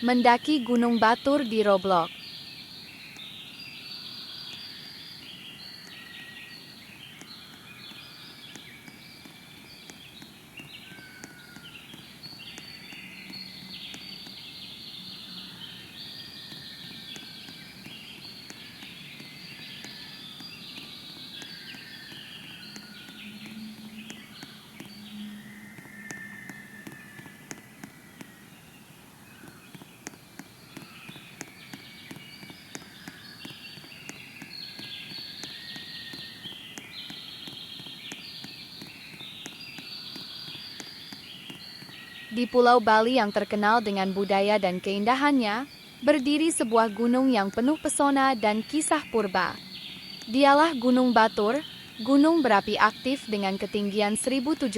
Mendaki Gunung Batur di Roblox. Di Pulau Bali yang terkenal dengan budaya dan keindahannya, berdiri sebuah gunung yang penuh pesona dan kisah purba. Dialah Gunung Batur, gunung berapi aktif dengan ketinggian 1.717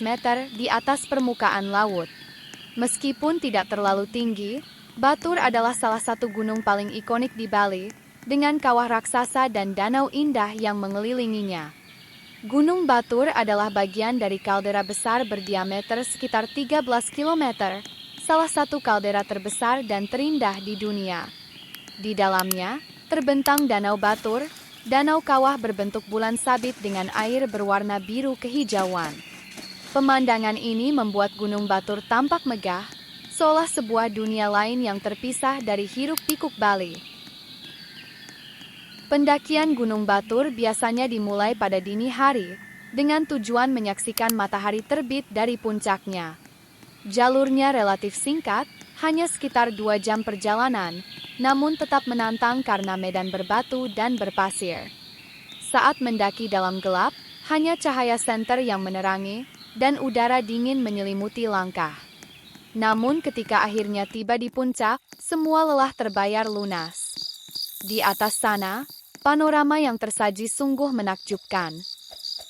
meter di atas permukaan laut. Meskipun tidak terlalu tinggi, Batur adalah salah satu gunung paling ikonik di Bali, dengan kawah raksasa dan danau indah yang mengelilinginya. Gunung Batur adalah bagian dari kaldera besar berdiameter sekitar 13 km, salah satu kaldera terbesar dan terindah di dunia. Di dalamnya, terbentang Danau Batur, danau kawah berbentuk bulan sabit dengan air berwarna biru kehijauan. Pemandangan ini membuat Gunung Batur tampak megah, seolah sebuah dunia lain yang terpisah dari hiruk-pikuk Bali. Pendakian Gunung Batur biasanya dimulai pada dini hari, dengan tujuan menyaksikan matahari terbit dari puncaknya. Jalurnya relatif singkat, hanya sekitar 2 jam perjalanan, namun tetap menantang karena medan berbatu dan berpasir. Saat mendaki dalam gelap, hanya cahaya senter yang menerangi, dan udara dingin menyelimuti langkah. Namun ketika akhirnya tiba di puncak, semua lelah terbayar lunas. Di atas sana, panorama yang tersaji sungguh menakjubkan.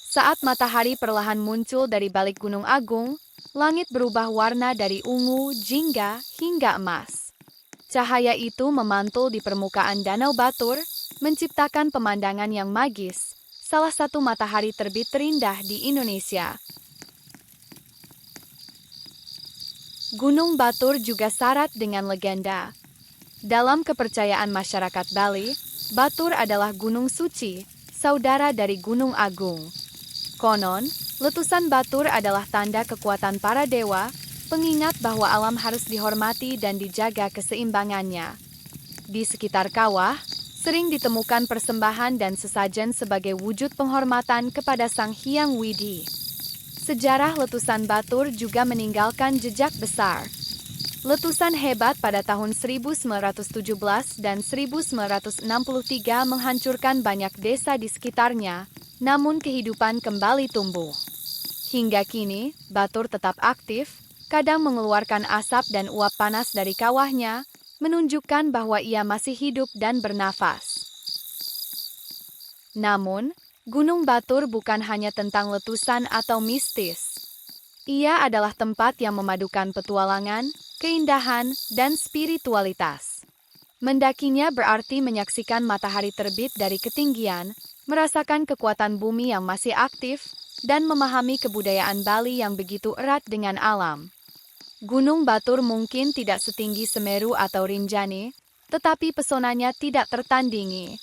Saat matahari perlahan muncul dari balik Gunung Agung, langit berubah warna dari ungu, jingga, hingga emas. Cahaya itu memantul di permukaan Danau Batur, menciptakan pemandangan yang magis, salah satu matahari terbit terindah di Indonesia. Gunung Batur juga syarat dengan legenda. Dalam kepercayaan masyarakat Bali, Batur adalah gunung suci, saudara dari Gunung Agung. Konon, letusan Batur adalah tanda kekuatan para dewa, pengingat bahwa alam harus dihormati dan dijaga keseimbangannya. Di sekitar kawah, sering ditemukan persembahan dan sesajen sebagai wujud penghormatan kepada Sang Hyang Widi. Sejarah letusan Batur juga meninggalkan jejak besar. Letusan hebat pada tahun 1917 dan 1963 menghancurkan banyak desa di sekitarnya, namun kehidupan kembali tumbuh. Hingga kini, Batur tetap aktif, kadang mengeluarkan asap dan uap panas dari kawahnya, menunjukkan bahwa ia masih hidup dan bernafas. Namun, Gunung Batur bukan hanya tentang letusan atau mistis. Ia adalah tempat yang memadukan petualangan, keindahan, dan spiritualitas. Mendakinya berarti menyaksikan matahari terbit dari ketinggian, merasakan kekuatan bumi yang masih aktif, dan memahami kebudayaan Bali yang begitu erat dengan alam. Gunung Batur mungkin tidak setinggi Semeru atau Rinjani, tetapi pesonanya tidak tertandingi.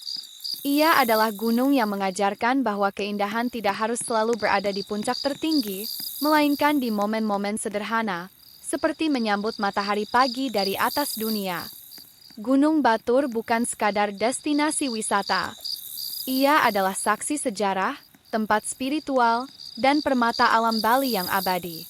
Ia adalah gunung yang mengajarkan bahwa keindahan tidak harus selalu berada di puncak tertinggi, melainkan di momen-momen sederhana, seperti menyambut matahari pagi dari atas dunia. Gunung Batur bukan sekadar destinasi wisata. Ia adalah saksi sejarah, tempat spiritual, dan permata alam Bali yang abadi.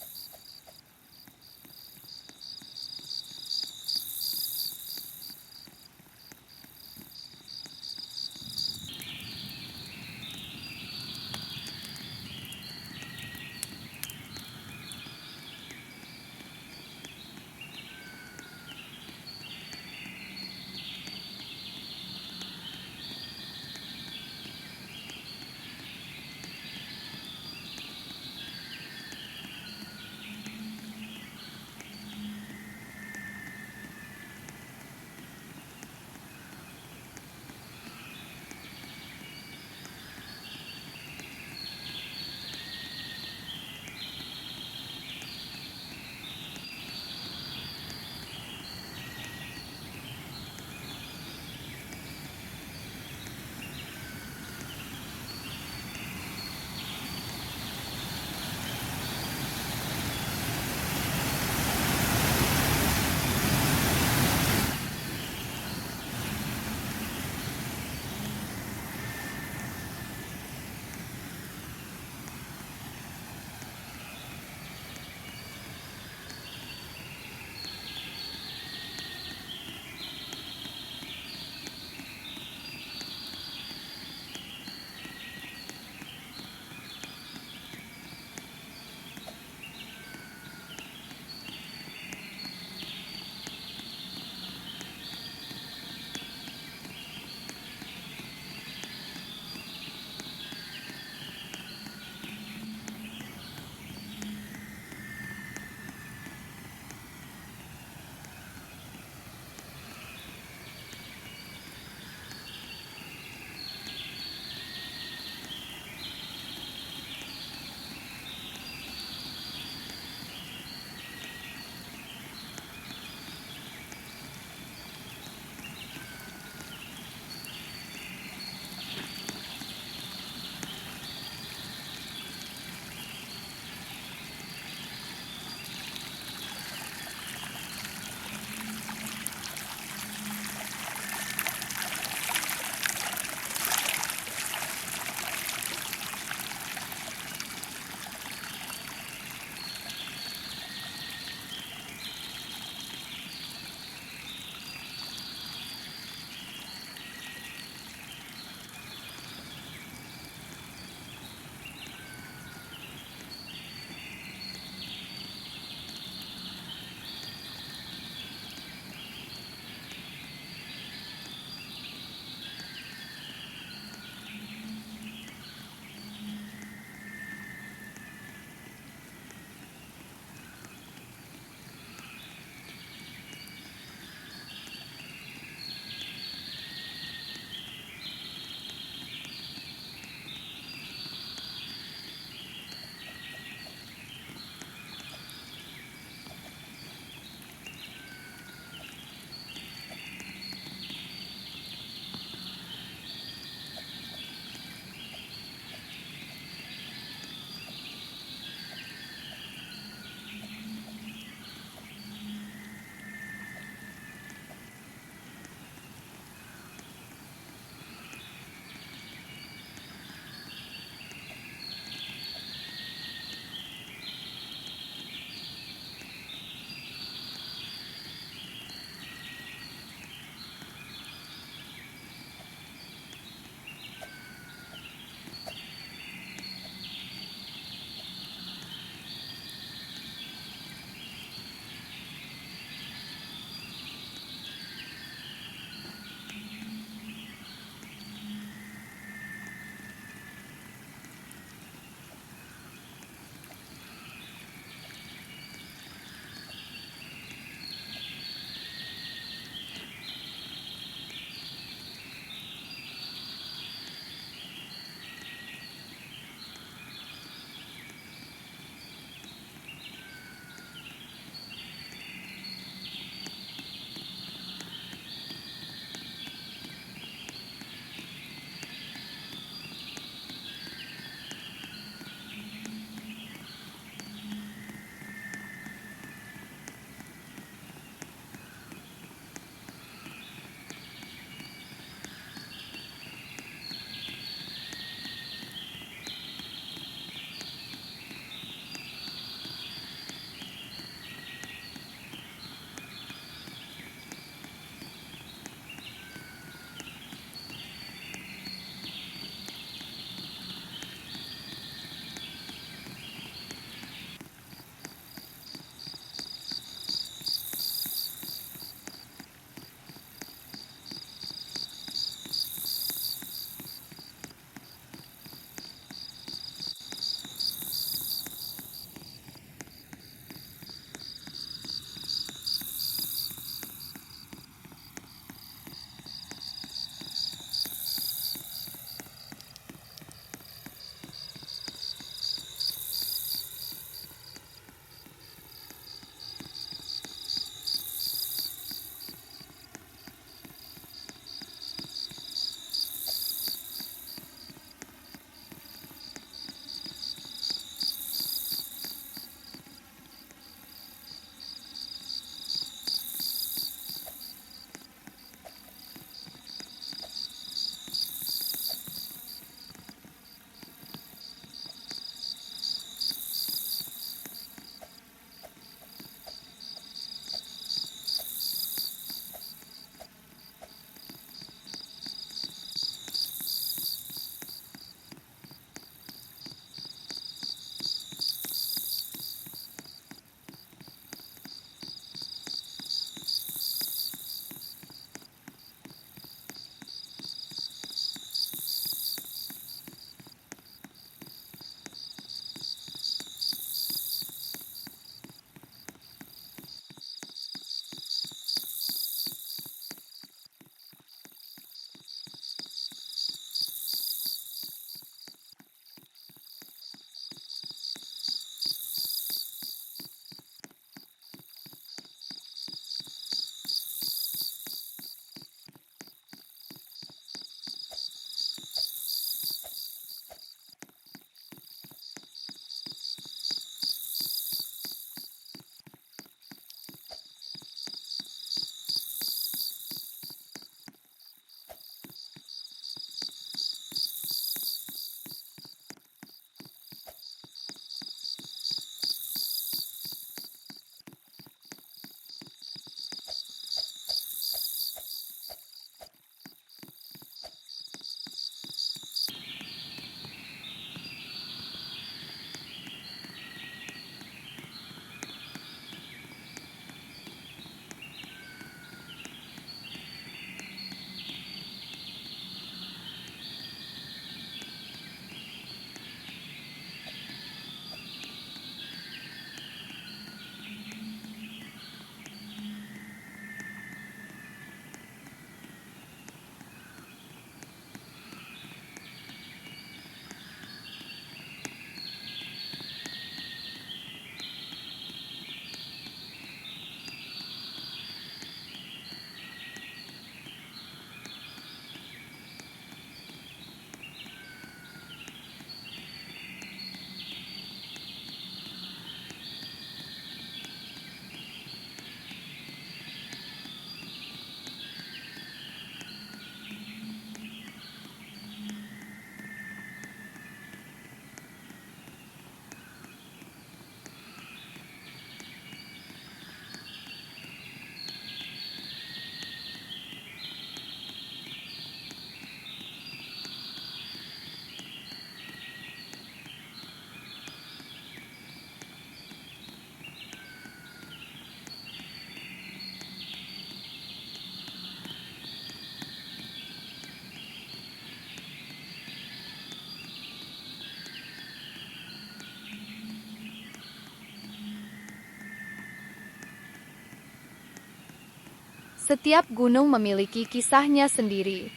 Setiap gunung memiliki kisahnya sendiri.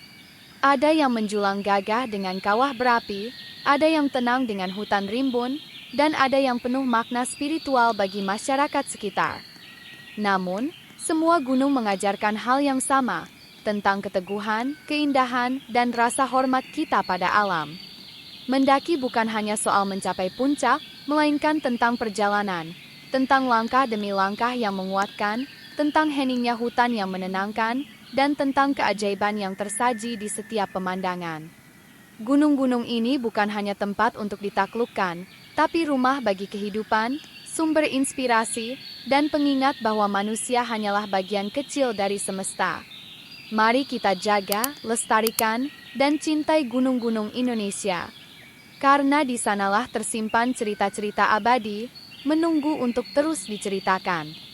Ada yang menjulang gagah dengan kawah berapi, ada yang tenang dengan hutan rimbun, dan ada yang penuh makna spiritual bagi masyarakat sekitar. Namun, semua gunung mengajarkan hal yang sama, tentang keteguhan, keindahan, dan rasa hormat kita pada alam. Mendaki bukan hanya soal mencapai puncak, melainkan tentang perjalanan, tentang langkah demi langkah yang menguatkan, tentang heningnya hutan yang menenangkan, dan tentang keajaiban yang tersaji di setiap pemandangan. Gunung-gunung ini bukan hanya tempat untuk ditaklukkan, tapi rumah bagi kehidupan, sumber inspirasi, dan pengingat bahwa manusia hanyalah bagian kecil dari semesta. Mari kita jaga, lestarikan, dan cintai gunung-gunung Indonesia. Karena di sanalah tersimpan cerita-cerita abadi, menunggu untuk terus diceritakan.